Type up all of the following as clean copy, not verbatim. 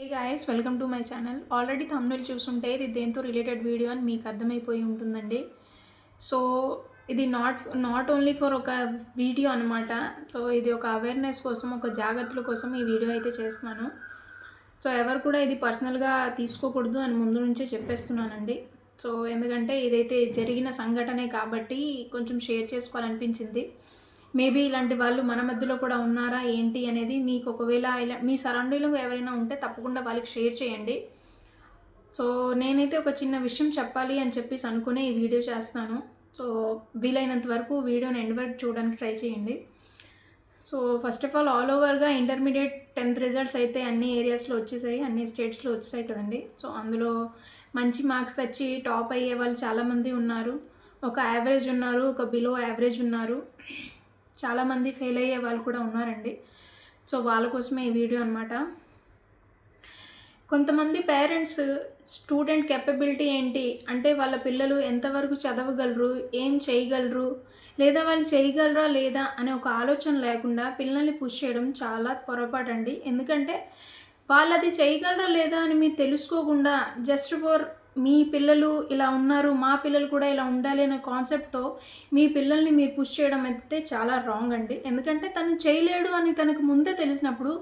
Hey guys, welcome to my channel. Already thumbnail చూసుంటే ఇది దేంతో రిలేటెడ్ వీడియో అని మీకు అర్థమైపోయి ఉంటుందండి. సో ఇది నాట్ ఓన్లీ ఫర్ ఒక వీడియో అనమాట. సో ఇది ఒక అవేర్నెస్ కోసం, ఒక జాగ్రత్తల కోసం ఈ వీడియో అయితే చేస్తున్నాను. సో ఎవరు కూడా ఇది పర్సనల్గా తీసుకోకూడదు అని ముందు నుంచే చెప్పేస్తున్నానండి. సో ఎందుకంటే ఇదైతే జరిగిన సంఘటనే కాబట్టి కొంచెం షేర్ చేసుకోవాలనిపించింది. మేబీ ఇలాంటి వాళ్ళు మన మధ్యలో కూడా ఉన్నారా ఏంటి అనేది మీకు ఒకవేళ ఇలా మీ సరౌండింగ్లో ఎవరైనా ఉంటే తప్పకుండా వాళ్ళకి షేర్ చేయండి. సో నేనైతే ఒక చిన్న విషయం చెప్పాలి అని చెప్పేసి అనుకునే ఈ వీడియో చేస్తాను. సో వీలైనంత వరకు వీడియోని ఎండ్ వరకు చూడడానికి ట్రై చేయండి. సో ఫస్ట్ ఆఫ్ ఆల్ ఓవర్గా ఇంటర్మీడియట్ 10th రిజల్ట్స్ అయితే అన్ని ఏరియాస్లో వచ్చేసాయి, అన్ని స్టేట్స్లో వచ్చేసాయి కదండి. సో అందులో మంచి మార్క్స్ వచ్చి టాప్ అయ్యే వాళ్ళు చాలామంది ఉన్నారు, ఒక యావరేజ్ ఉన్నారు, ఒక బిలో యావరేజ్ ఉన్నారు, చాలామంది ఫెయిల్ అయ్యే వాళ్ళు కూడా ఉన్నారండి. సో వాళ్ళ కోసమే ఈ వీడియో అనమాట. కొంతమంది పేరెంట్స్ స్టూడెంట్ కెపబిలిటీ ఏంటి అంటే వాళ్ళ పిల్లలు ఎంతవరకు చదవగలరు, ఏం చేయగలరు, లేదా వాళ్ళు చేయగలరా లేదా అనే ఒక ఆలోచన లేకుండా పిల్లల్ని పుష్ చేయడం చాలా పొరపాటండి. ఎందుకంటే వాళ్ళది చేయగలరా లేదా అని మీరు తెలుసుకోకుండా జస్ట్ ఫర్ మీ పిల్లలు ఇలా ఉన్నారు, మా పిల్లలు కూడా ఇలా ఉండాలి అనే కాన్సెప్ట్తో మీ పిల్లల్ని మీరు పుష్ చేయడం అయితే చాలా రాంగ్ అండి. ఎందుకంటే తను చేయలేడు అని తనకు ముందే తెలిసినప్పుడు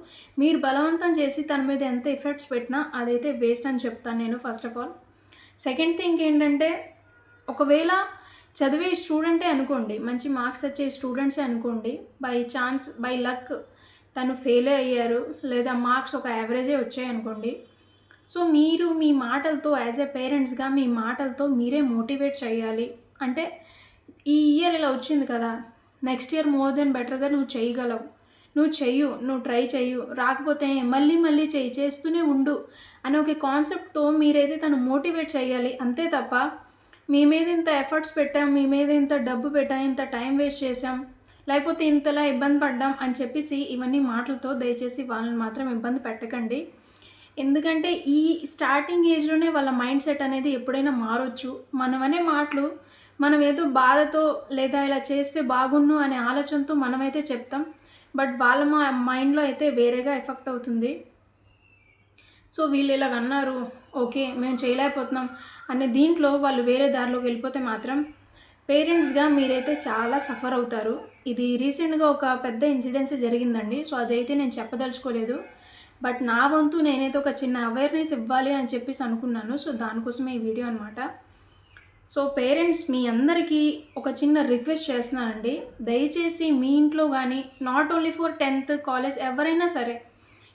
మీరు బలవంతం చేసి తన మీద ఎంత ఎఫర్ట్స్ పెట్టినా అదైతే వేస్ట్ అని చెప్తాను నేను first of all. Second thing ఏంటంటే, ఒకవేళ చదివే స్టూడెంటే అనుకోండి, మంచి మార్క్స్ వచ్చే స్టూడెంట్సే అనుకోండి, బై ఛాన్స్ బై లక్ తను ఫెయిల్ అయ్యారు లేదా మార్క్స్ ఒక యావరేజే వచ్చాయి అనుకోండి. సో మీరు మీ మాటలతో యాజ్ ఏ పేరెంట్స్గా మీ మాటలతో మీరే మోటివేట్ చేయాలి. అంటే ఈ ఇయర్ ఇలా వచ్చింది కదా, నెక్స్ట్ ఇయర్ మోర్ దెన్ బెటర్గా నువ్వు చేయగలవు, నువ్వు ట్రై చెయ్యు, రాకపోతే మళ్ళీ మళ్ళీ చేస్తూనే ఉండు అనే ఒక కాన్సెప్ట్తో మీరైతే తను మోటివేట్ చేయాలి. అంతే తప్ప మీ మీద ఇంత ఎఫర్ట్స్ పెట్టాం, మీ మీద ఇంత డబ్బు పెట్టాం, ఇంత టైం వేస్ట్ చేసాం, లేకపోతే ఇంతలా ఇబ్బంది పడ్డాం అని చెప్పేసి ఇవన్నీ మాటలతో దయచేసి వాళ్ళని మాత్రం ఇబ్బంది పెట్టకండి. ఎందుకంటే ఈ స్టార్టింగ్ ఏజ్లోనే వాళ్ళ మైండ్ సెట్ అనేది ఎప్పుడైనా మారొచ్చు. మనమనే మాటలు మనం ఏదో బాధతో లేదా ఇలా చేస్తే బాగున్ను అనే ఆలోచనతో మనమైతే చెప్తాం, బట్ వాళ్ళ మైండ్లో అయితే వేరేగా ఎఫెక్ట్ అవుతుంది. సో వీళ్ళు ఇలాగ అన్నారు, ఓకే మేము చేయలేకపోతున్నాం అనే దీంట్లో వాళ్ళు వేరే దారిలోకి వెళ్ళిపోతే మాత్రం పేరెంట్స్గా మీరైతే చాలా సఫర్ అవుతారు. ఇది రీసెంట్గా ఒక పెద్ద ఇన్సిడెన్స్ జరిగిందండి. సో అదైతే నేను చెప్పదలుచుకోలేదు, బట్ నా వంతు నేనైతే ఒక చిన్న అవేర్నెస్ ఇవ్వాలి అని చెప్పేసి అనుకున్నాను. సో దానికోసమే ఈ వీడియో అనమాట. సో పేరెంట్స్ మీ అందరికీ ఒక చిన్న రిక్వెస్ట్ చేస్తున్నానండి. దయచేసి మీ ఇంట్లో కానీ, not only for 10th college ఎవరైనా సరే,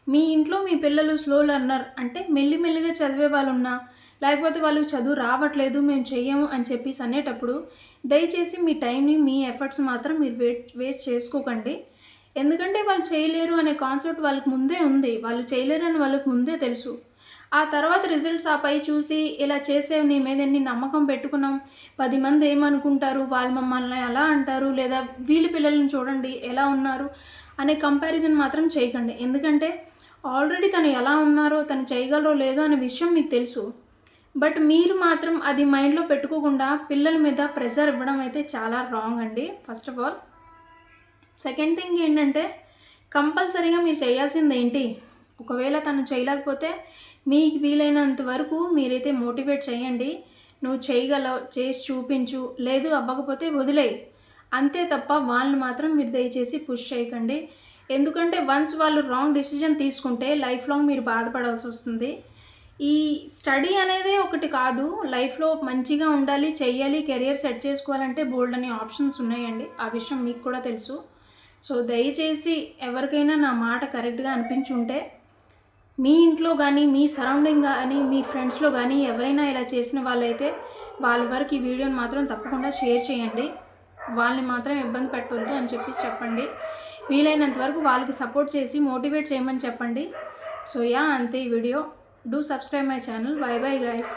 మీ ఇంట్లో మీ పిల్లలు స్లో లెర్నర్ అంటే మెల్లిమెల్లిగా చదివే వాళ్ళు ఉన్నా, లేకపోతే వాళ్ళకి చదువు రావట్లేదు మేము చెయ్యము అని చెప్పేసి అనేటప్పుడు దయచేసి మీ టైంని, మీ ఎఫర్ట్స్ మాత్రం మీరు వేస్ట్ చేసుకోకండి. ఎందుకంటే వాళ్ళు చేయలేరు అనే కాన్సెప్ట్ వాళ్ళకి ముందే ఉంది, వాళ్ళు చేయలేరు అని వాళ్ళకి ముందే తెలుసు. ఆ తర్వాత రిజల్ట్స్ ఆ పై చూసి ఇలా చేసేవి నీ మీద ఎన్ని నమ్మకం పెట్టుకున్నాం, 10 మంది ఏమనుకుంటారు, వాళ్ళు మమ్మల్ని ఎలా అంటారు, లేదా వీళ్ళ పిల్లల్ని చూడండి ఎలా ఉన్నారు అనే కంపారిజన్ మాత్రం చేయకండి. ఎందుకంటే ఆల్రెడీ తను ఎలా ఉన్నారో, తను చేయగలరో లేదో అనే విషయం మీకు తెలుసు. బట్ మీరు మాత్రం అది మైండ్లో పెట్టుకోకుండా పిల్లల మీద ప్రెషర్ ఇవ్వడం అయితే చాలా రాంగ్ అండి first of all. Second thing ఏంటంటే, కంపల్సరీగా మీరు చేయాల్సింది ఏంటి, ఒకవేళ తను చేయలేకపోతే మీకు వీలైనంత వరకు మీరైతే మోటివేట్ చేయండి. నువ్వు చేయగలవు, చేసి చూపించు, లేదు అవ్వకపోతే వదిలేయి, అంతే తప్ప వాళ్ళని మాత్రం మీరు దయచేసి పుష్ చేయకండి. ఎందుకంటే వన్స్ వాళ్ళు రాంగ్ డిసిజన్ తీసుకుంటే లైఫ్ లాంగ్ మీరు బాధపడాల్సి వస్తుంది. ఈ స్టడీ అనేది ఒకటి కాదు, లైఫ్లో మంచిగా ఉండాలి, చెయ్యాలి, కెరియర్ సెట్ చేసుకోవాలంటే బోల్డ్ అనే ఆప్షన్స్ ఉన్నాయండి. ఆ విషయం మీకు కూడా తెలుసు. సో దయచేసి ఎవరికైనా నా మాట కరెక్ట్గా అనిపించుంటే మీ ఇంట్లో కానీ, మీ సరౌండింగ్ కానీ, మీ ఫ్రెండ్స్లో కానీ ఎవరైనా ఇలా చేసిన వాళ్ళైతే వాళ్ళ వరకు ఈ వీడియోని మాత్రం తప్పకుండా షేర్ చేయండి. వాళ్ళని మాత్రం ఇబ్బంది పెట్టవద్దు అని చెప్పండి. వీలైనంత వరకు వాళ్ళకి సపోర్ట్ చేసి మోటివేట్ చేయమని చెప్పండి. సో అంతే ఈ video. Do subscribe my channel. By bye guys.